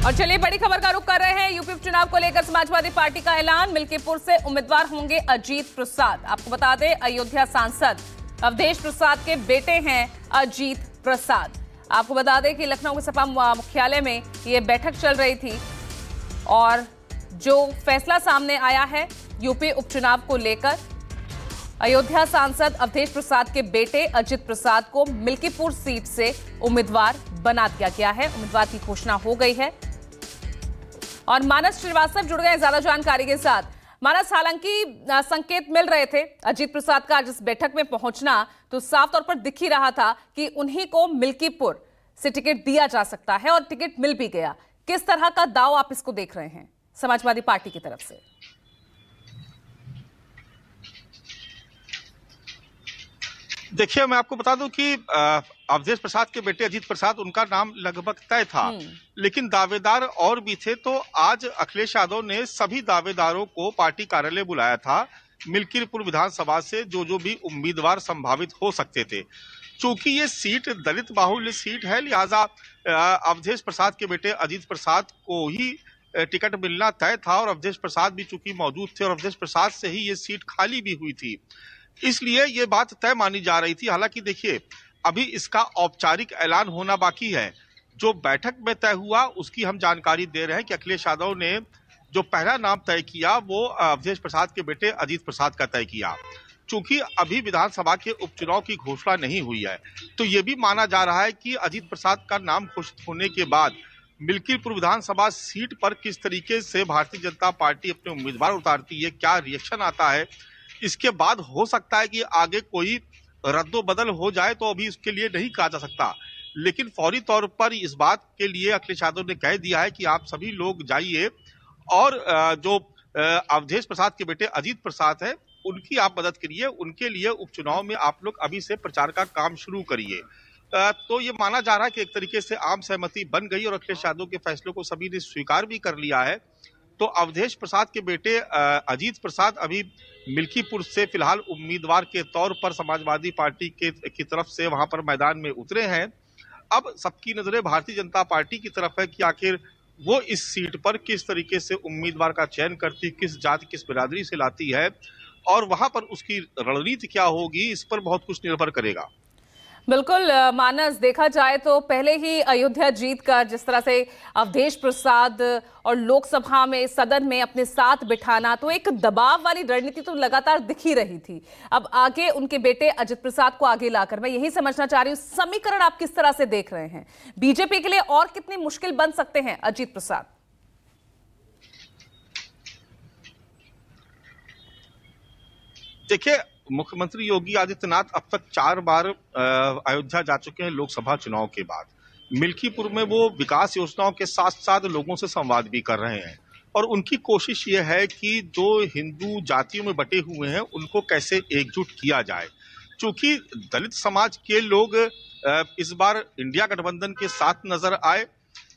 और चलिए बड़ी खबर का रुख कर रहे हैं। यूपी उपचुनाव को लेकर समाजवादी पार्टी का ऐलान। मिल्कीपुर से उम्मीदवार होंगे अजीत प्रसाद। आपको बता दें, अयोध्या सांसद अवधेश प्रसाद के बेटे हैं अजीत प्रसाद। आपको बता दें कि लखनऊ के सपा मुख्यालय में ये बैठक चल रही थी और जो फैसला सामने आया है यूपी उपचुनाव को लेकर, अयोध्या सांसद अवधेश प्रसाद के बेटे अजीत प्रसाद को मिल्कीपुर सीट से उम्मीदवार बना दिया गया है। उम्मीदवार की घोषणा हो गई है और मानस श्रीवास्तव जुड़ गए ज्यादा जानकारी के साथ। मानस, हालांकि संकेत मिल रहे थे अजीत प्रसाद का आज इस बैठक में पहुंचना, तो साफ तौर पर दिख ही रहा था कि उन्हीं को मिल्कीपुर से टिकट दिया जा सकता है और टिकट मिल भी गया। किस तरह का दाव आप इसको देख रहे हैं समाजवादी पार्टी की तरफ से? देखिए, मैं आपको बता दूं कि अवधेश प्रसाद के बेटे अजीत प्रसाद, उनका नाम लगभग तय था, लेकिन दावेदार और भी थे। तो आज अखिलेश यादव ने सभी दावेदारों को पार्टी कार्यालय बुलाया था। मिल्कीपुर विधानसभा से जो भी उम्मीदवार संभावित हो सकते थे, चूंकि ये सीट दलित बाहुल्य सीट है, लिहाजा अवधेश प्रसाद के बेटे अजीत प्रसाद को ही टिकट मिलना तय था। और अवधेश प्रसाद भी चूंकि मौजूद थे और अवधेश प्रसाद से ही ये सीट खाली भी हुई थी, इसलिए ये बात तय मानी जा रही थी। हालांकि देखिए, अभी इसका औपचारिक ऐलान होना बाकी है। जो बैठक में तय हुआ उसकी हम जानकारी दे रहे हैं कि अखिलेश यादव ने जो पहला नाम तय किया वो अवधेश प्रसाद के बेटे अजीत प्रसाद का तय किया। चूंकि अभी विधानसभा के उपचुनाव की घोषणा नहीं हुई है, तो ये भी माना जा रहा है कि अजीत प्रसाद का नाम घोषित होने के बाद मिल्कीपुर विधानसभा सीट पर किस तरीके से भारतीय जनता पार्टी अपने उम्मीदवार उतारती है, क्या रिएक्शन आता है, इसके बाद हो सकता है कि आगे कोई रद्दोबदल हो जाए। तो अभी इसके लिए नहीं कहा जा सकता, लेकिन फौरी तौर पर इस बात के लिए अखिलेश यादव ने कह दिया है कि आप सभी लोग जाइए और जो अवधेश प्रसाद के बेटे अजीत प्रसाद है उनकी आप मदद करिए, उनके लिए उपचुनाव में आप लोग अभी से प्रचार का काम शुरू करिए। तो ये माना जा रहा है कि एक तरीके से आम सहमति बन गई और अखिलेश यादव के फैसलों को सभी ने स्वीकार भी कर लिया है। तो अवधेश प्रसाद के बेटे अजीत प्रसाद अभी मिल्कीपुर से फिलहाल उम्मीदवार के तौर पर समाजवादी पार्टी की तरफ से वहां पर मैदान में उतरे हैं। अब सबकी नजरें भारतीय जनता पार्टी की तरफ है कि आखिर वो इस सीट पर किस तरीके से उम्मीदवार का चयन करती, किस जाति किस बिरादरी से लाती है और वहां पर उसकी रणनीति क्या होगी, इस पर बहुत कुछ निर्भर करेगा। बिल्कुल मानस, देखा जाए तो पहले ही अयोध्या जीत कर जिस तरह से अवधेश प्रसाद और लोकसभा में सदन में अपने साथ बिठाना, तो एक दबाव वाली रणनीति तो लगातार दिख ही रही थी। अब आगे उनके बेटे अजित प्रसाद को आगे लाकर मैं यही समझना चाह रही हूँ, समीकरण आप किस तरह से देख रहे हैं? बीजेपी के लिए और कितनी मुश्किल बन सकते हैं अजित प्रसाद? देखिए, मुख्यमंत्री योगी आदित्यनाथ अब तक 4 बार अयोध्या जा चुके हैं लोकसभा चुनाव के बाद। मिल्कीपुर में वो विकास योजनाओं के साथ साथ लोगों से संवाद भी कर रहे हैं और उनकी कोशिश ये है कि जो हिंदू जातियों में बटे हुए हैं उनको कैसे एकजुट किया जाए। चूंकि दलित समाज के लोग इस बार इंडिया गठबंधन के साथ नजर आए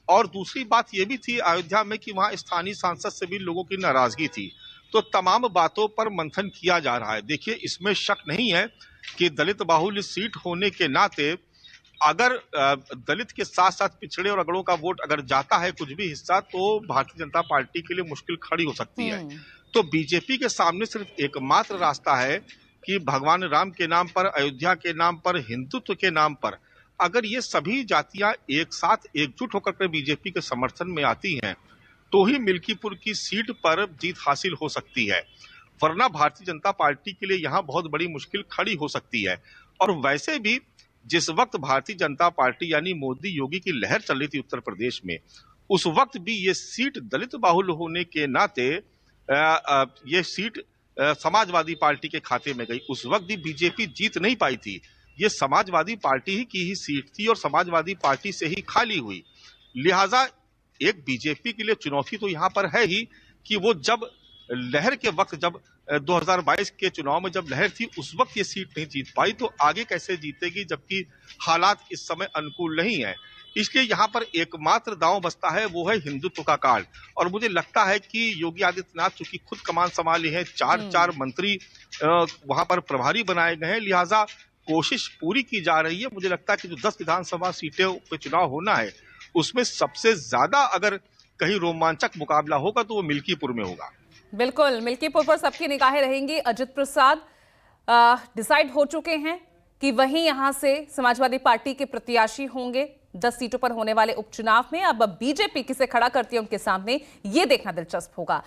और दूसरी बात ये भी थी अयोध्या में कि वहां स्थानीय सांसद से भी लोगों की नाराजगी थी। तो तमाम बातों पर मंथन किया जा रहा है। देखिए, इसमें शक नहीं है कि दलित बाहुल्य सीट होने के नाते अगर दलित के साथ साथ पिछड़े और अगड़ों का वोट अगर जाता है कुछ भी हिस्सा, तो भारतीय जनता पार्टी के लिए मुश्किल खड़ी हो सकती है। तो बीजेपी के सामने सिर्फ एकमात्र रास्ता है कि भगवान राम के नाम पर, अयोध्या के नाम पर, हिंदुत्व के नाम पर अगर ये सभी जातियां एक साथ एकजुट होकर के बीजेपी के समर्थन में आती हैं, तो ही मिल्कीपुर की सीट पर जीत हासिल हो सकती है। वरना भारतीय जनता पार्टी के लिए यहां बहुत बड़ी मुश्किल खड़ी हो सकती है। और वैसे भी जिस वक्त भारतीय जनता पार्टी यानी मोदी योगी की लहर चल रही थी उत्तर प्रदेश में, उस वक्त भी ये सीट दलित बाहुल्य होने के नाते ये सीट समाजवादी पार्टी के खाते में गई। उस वक्त भी बीजेपी जीत नहीं पाई थी, ये समाजवादी पार्टी ही की ही सीट थी और समाजवादी पार्टी से ही खाली हुई। लिहाजा एक बीजेपी के लिए चुनौती तो यहाँ पर है ही कि वो जब लहर के वक्त, जब 2022 के चुनाव में जब लहर थी उस वक्त ये सीट नहीं जीत पाई, तो आगे कैसे जीतेगी जबकि हालात इस समय अनुकूल नहीं है। इसलिए यहाँ पर एकमात्र दांव बचता है वो है हिंदुत्व का कार्ड। और मुझे लगता है कि योगी आदित्यनाथ चूंकि खुद कमान संभाले हैं, 4 मंत्री वहां पर प्रभारी बनाए गए हैं, लिहाजा कोशिश पूरी की जा रही है। मुझे लगता है कि जो 10 विधानसभा सीटें पे चुनाव होना है उसमें सबसे ज्यादा अगर कहीं रोमांचक मुकाबला होगा तो वो मिल्कीपुर में होगा। बिल्कुल, मिल्कीपुर पर सबकी निगाहें रहेंगी। अजित प्रसाद डिसाइड हो चुके हैं कि वहीं यहां से समाजवादी पार्टी के प्रत्याशी होंगे 10 सीटों पर होने वाले उपचुनाव में। अब बीजेपी किसे खड़ा करती है उनके सामने, ये देखना दिलचस्प होगा।